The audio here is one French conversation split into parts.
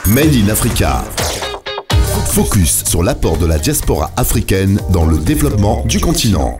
Made in Africa. Focus sur l'apport de la diaspora africaine dans le développement du continent.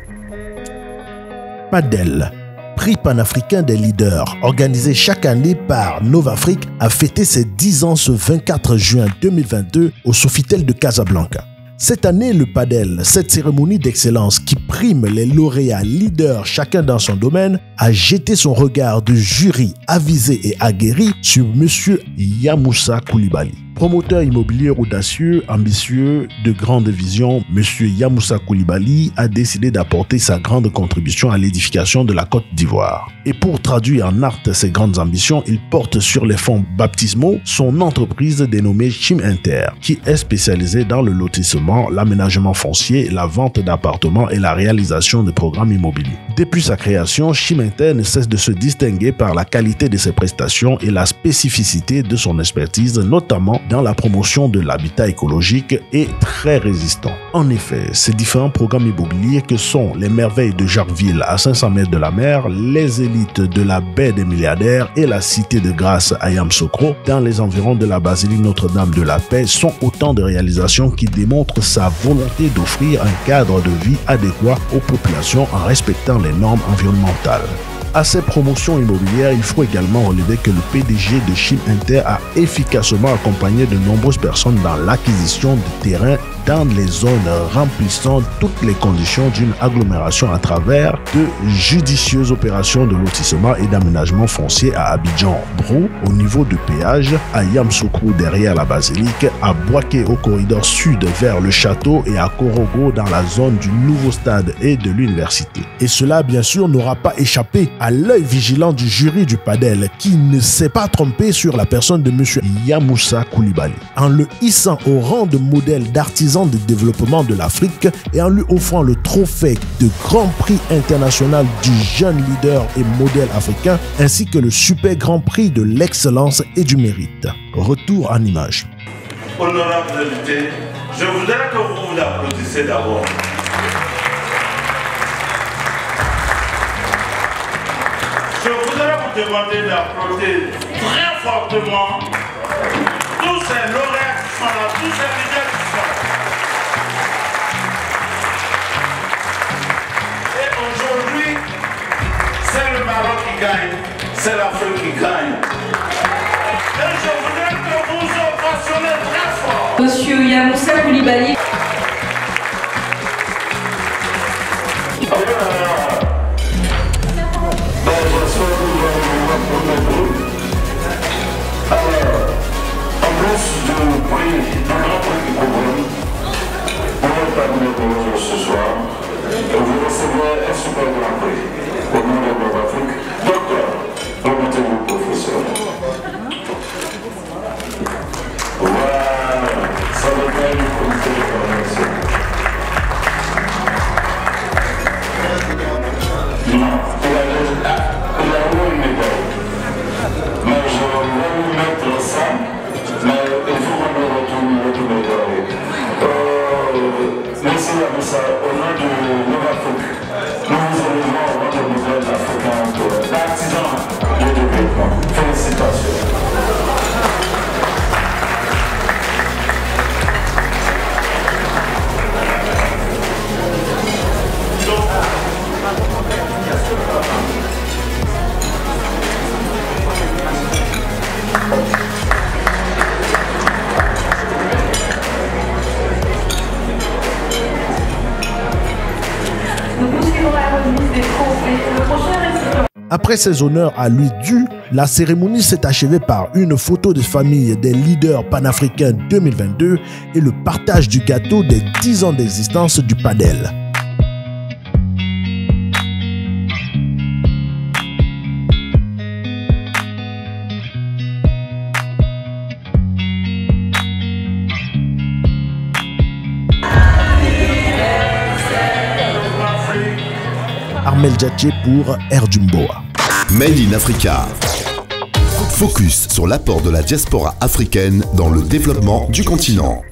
Padel, prix panafricain des leaders, organisé chaque année par Novafrique, a fêté ses 10 ans ce 24 juin 2022 au Sofitel de Casablanca. Cette année, le padel, cette cérémonie d'excellence qui prime les lauréats leaders chacun dans son domaine, a jeté son regard de jury avisé et aguerri sur M. Yamoussa Koulibaly. Promoteur immobilier audacieux, ambitieux, de grande vision, M. Yamoussa Koulibaly a décidé d'apporter sa grande contribution à l'édification de la Côte d'Ivoire. Et pour traduire en actes ses grandes ambitions, il porte sur les fonds baptismaux son entreprise dénommée Chim Inter, qui est spécialisée dans le lotissement, l'aménagement foncier, la vente d'appartements et la réalisation de programmes immobiliers. Depuis sa création, Chim Inter ne cesse de se distinguer par la qualité de ses prestations et la spécificité de son expertise, notamment dans la promotion de l'habitat écologique et très résistant. En effet, ces différents programmes immobiliers que sont les merveilles de Jacquesville à 500 mètres de la mer, les élites de la baie des milliardaires et la cité de grâce à Yamoussoukro dans les environs de la basilique Notre-Dame de la Paix sont autant de réalisations qui démontrent sa volonté d'offrir un cadre de vie adéquat aux populations en respectant les normes environnementales. À ces promotions immobilières, il faut également relever que le PDG de Chim Inter a efficacement accompagné de nombreuses personnes dans l'acquisition de terrains dans les zones remplissant toutes les conditions d'une agglomération à travers de judicieuses opérations de lotissement et d'aménagement foncier à Abidjan, Brou, au niveau de péage, à Yamoussoukro derrière la basilique, à Boaké au corridor sud vers le château et à Korogo dans la zone du nouveau stade et de l'université. Et cela, bien sûr, n'aura pas échappé à l'œil vigilant du jury du padel qui ne s'est pas trompé sur la personne de M. Yamoussa Koulibaly. En le hissant au rang de modèle d'artisan de développement de l'Afrique et en lui offrant le trophée de Grand Prix international du jeune leader et modèle africain ainsi que le Super Grand Prix de l'excellence et du mérite. Retour en image. Honorable invité, je voudrais que vous vous applaudissiez d'abord. Je voudrais vous demander d'applaudir très fortement tous ces lauréats qui sont là, tous ces leaders qui sont là. Et aujourd'hui, c'est le Maroc qui gagne, c'est l'Afrique qui gagne. Et je voudrais que vous ovationnez très fort. Monsieur Yamoussa Koulibaly. Ce soir, vous recevrez un super grand prix au nom de Novafrique. Docteur, remettez-vous, professeur. Voilà, ça va bien du comité de coordination. Non, il a eu une médaille. Mais je vais vous mettre ça, mais il faut qu'on me retourne votre médaille. Merci Yamoussa, au nom de Novafrique, nous vous élevons votre modèle africain d'artisan de développement. Félicitations. Après ces honneurs à lui dus, la cérémonie s'est achevée par une photo de famille des leaders panafricains 2022 et le partage du gâteau des 10 ans d'existence du padel. Armel Djatché pour Air Jumboa. Made in Africa. Focus sur l'apport de la diaspora africaine dans le développement du continent.